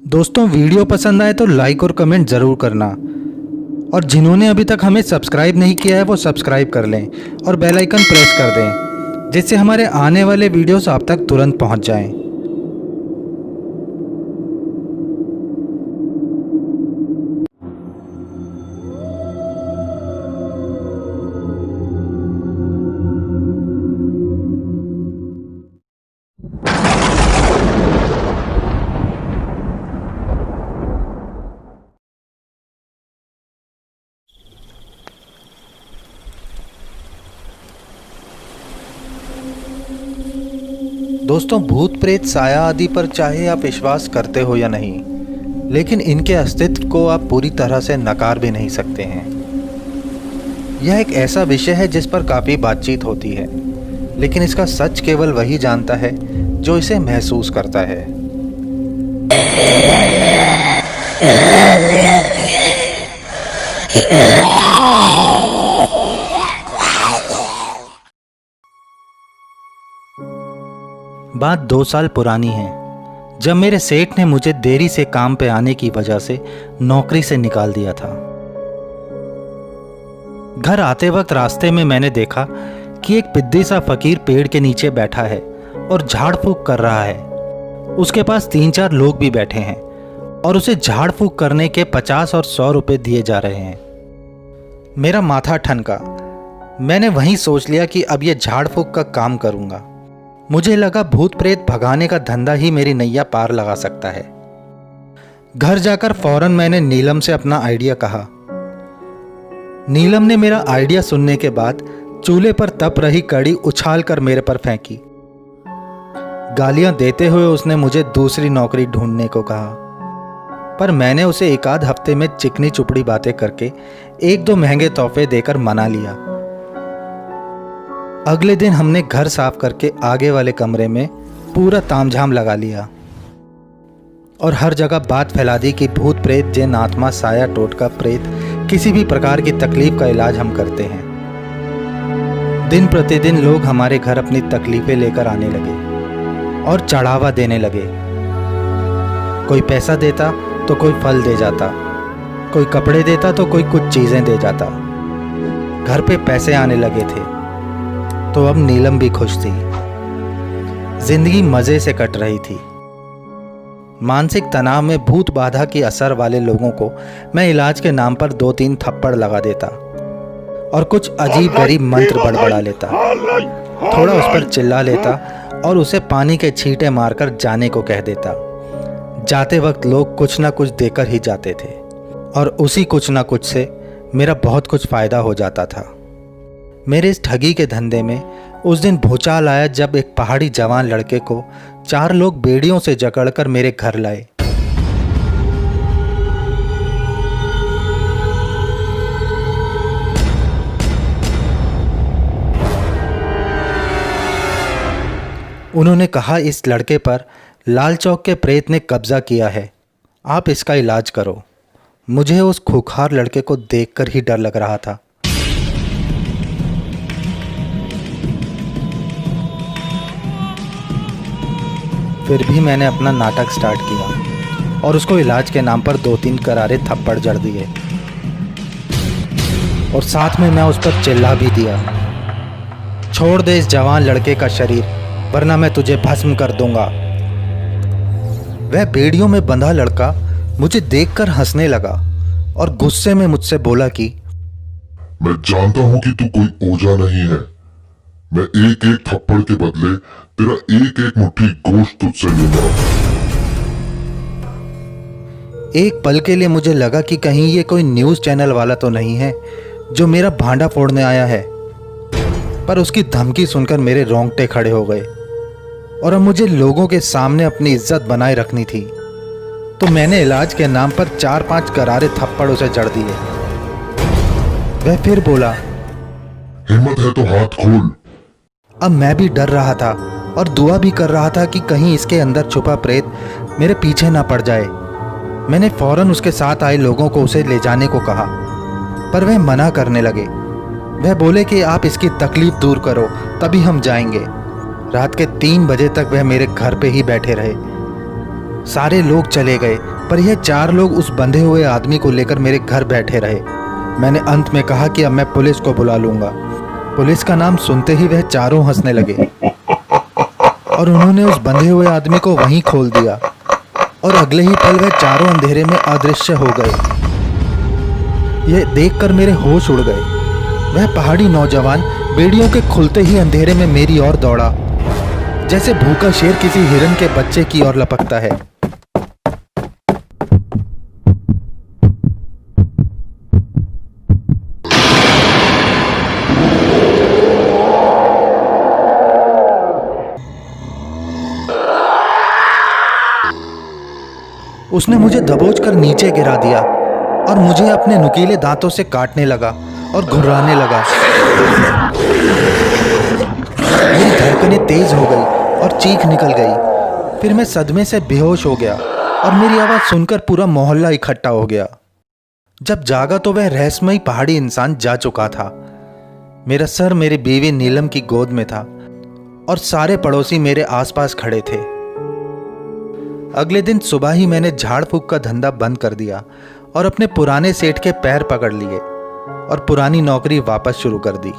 दोस्तों वीडियो पसंद आए तो लाइक और कमेंट ज़रूर करना, और जिन्होंने अभी तक हमें सब्सक्राइब नहीं किया है वो सब्सक्राइब कर लें और बेल आइकन प्रेस कर दें, जिससे हमारे आने वाले वीडियोस आप तक तुरंत पहुंच जाएं। दोस्तों, भूत प्रेत साया आदि पर चाहे आप विश्वास करते हो या नहीं, लेकिन इनके अस्तित्व को आप पूरी तरह से नकार भी नहीं सकते हैं। यह एक ऐसा विषय है जिस पर काफ़ी बातचीत होती है, लेकिन इसका सच केवल वही जानता है जो इसे महसूस करता है। बात 2 साल पुरानी है, जब मेरे सेठ ने मुझे देरी से काम पे आने की वजह से नौकरी से निकाल दिया था। घर आते वक्त रास्ते में मैंने देखा कि एक पिद्दी सा फकीर पेड़ के नीचे बैठा है और झाड़ फूक कर रहा है। उसके पास 3-4 लोग भी बैठे हैं और उसे झाड़ फूक करने के 50 और 100 रुपए दिए जा रहे हैं। मेरा माथा ठनका। मैंने वहीं सोच लिया कि अब यह झाड़ फूक का काम करूंगा। मुझे लगा भूत प्रेत भगाने का धंधा ही मेरी नैया पार लगा सकता है। घर जाकर फौरन मैंने नीलम से अपना आइडिया कहा। नीलम ने मेरा आइडिया सुनने के बाद चूल्हे पर तप रही कड़ी उछाल कर मेरे पर फेंकी। गालियां देते हुए उसने मुझे दूसरी नौकरी ढूंढने को कहा, पर मैंने उसे 1 आध हफ्ते में चिकनी चुपड़ी बातें करके 1-2 महंगे तोहफे देकर मना लिया। अगले दिन हमने घर साफ करके आगे वाले कमरे में पूरा तामझाम लगा लिया और हर जगह बात फैला दी कि भूत प्रेत, जिन, आत्मा, साया, टोटका, प्रेत, किसी भी प्रकार की तकलीफ का इलाज हम करते हैं। दिन प्रतिदिन लोग हमारे घर अपनी तकलीफें लेकर आने लगे और चढ़ावा देने लगे। कोई पैसा देता तो कोई फल दे जाता, कोई कपड़े देता तो कोई कुछ चीज़ें दे जाता। घर पे पैसे आने लगे थे तो अब नीलम भी खुश थी। जिंदगी मजे से कट रही थी। मानसिक तनाव में भूत बाधा की असर वाले लोगों को मैं इलाज के नाम पर 2-3 थप्पड़ लगा देता और कुछ अजीब गरीब मंत्र बड़बड़ा लेता, थोड़ा उस पर चिल्ला लेता और उसे पानी के छींटे मारकर जाने को कह देता। जाते वक्त लोग कुछ ना कुछ देकर ही जाते थे और उसी कुछ ना कुछ से मेरा बहुत कुछ फायदा हो जाता था। मेरे इस ठगी के धंधे में उस दिन भूचाल आया जब एक पहाड़ी जवान लड़के को 4 लोग बेड़ियों से जकड़कर मेरे घर लाए। उन्होंने कहा, इस लड़के पर लाल चौक के प्रेत ने कब्जा किया है, आप इसका इलाज करो। मुझे उस खूंखार लड़के को देखकर ही डर लग रहा था। फिर भी मैंने अपना नाटक स्टार्ट किया और उसको इलाज के नाम पर 2-3 करारे थप्पड़ जड़ दिए और साथ में मैं उस पर चिल्ला भी दिया, छोड़ दे इस जवान लड़के का शरीर, वरना मैं तुझे भस्म कर दूंगा। वह बेड़ियों में बंधा लड़का मुझे देखकर हंसने लगा और गुस्से में मुझसे बोला कि मैं जानता हूं कि तू कोई ओझा नहीं है। मैं एक-एक थप्पड़ के बदले तेरा एक-एक मुट्ठी गोश्त तुझसे लूंगा। एक पल के लिए मुझे लगा कि कहीं ये कोई न्यूज़ चैनल वाला तो नहीं है जो मेरा भांडा फोड़ने आया है, पर उसकी धमकी सुनकर मेरे रोंगटे खड़े हो गए और अब मुझे लोगों के सामने अपनी इज्जत बनाए रखनी थी। तो मैंने इलाज के नाम पर 4-5 करारे थप्पड़ उसे जड़ दिए। वह फिर बोला, हिम्मत है तो हाथ खोल। अब मैं भी डर रहा था और दुआ भी कर रहा था कि कहीं इसके अंदर छुपा प्रेत मेरे पीछे ना पड़ जाए। मैंने फौरन उसके साथ आए लोगों को उसे ले जाने को कहा, पर वह मना करने लगे। वह बोले कि आप इसकी तकलीफ दूर करो तभी हम जाएंगे। रात के 3 बजे तक वह मेरे घर पे ही बैठे रहे। सारे लोग चले गए, पर यह 4 लोग उस बंधे हुए आदमी को लेकर मेरे घर बैठे रहे। मैंने अंत में कहा कि अब मैं पुलिस को बुला लूंगा। पुलिस का नाम सुनते ही वह चारों हंसने लगे और उन्होंने उस बंधे हुए आदमी को वहीं खोल दिया और अगले ही पल वह चारों अंधेरे में अदृश्य हो गए। यह देखकर मेरे होश उड़ गए। वह पहाड़ी नौजवान बेड़ियों के खुलते ही अंधेरे में मेरी ओर दौड़ा, जैसे भूखा शेर किसी हिरन के बच्चे की ओर लपकता है। उसने मुझे दबोचकर नीचे गिरा दिया और मुझे अपने नुकीले दांतों से काटने लगा और घुर्राने लगा। मेरी धड़कनें तेज हो गई और चीख निकल गई। फिर मैं सदमे से बेहोश हो गया और मेरी आवाज़ सुनकर पूरा मोहल्ला इकट्ठा हो गया। जब जागा तो वह रहस्यमयी पहाड़ी इंसान जा चुका था। मेरा सर मेरी बीवी नीलम की गोद में था और सारे पड़ोसी मेरे आसपास खड़े थे। अगले दिन सुबह ही मैंने झाड़ फूक का धंधा बंद कर दिया और अपने पुराने सेठ के पैर पकड़ लिए और पुरानी नौकरी वापस शुरू कर दी।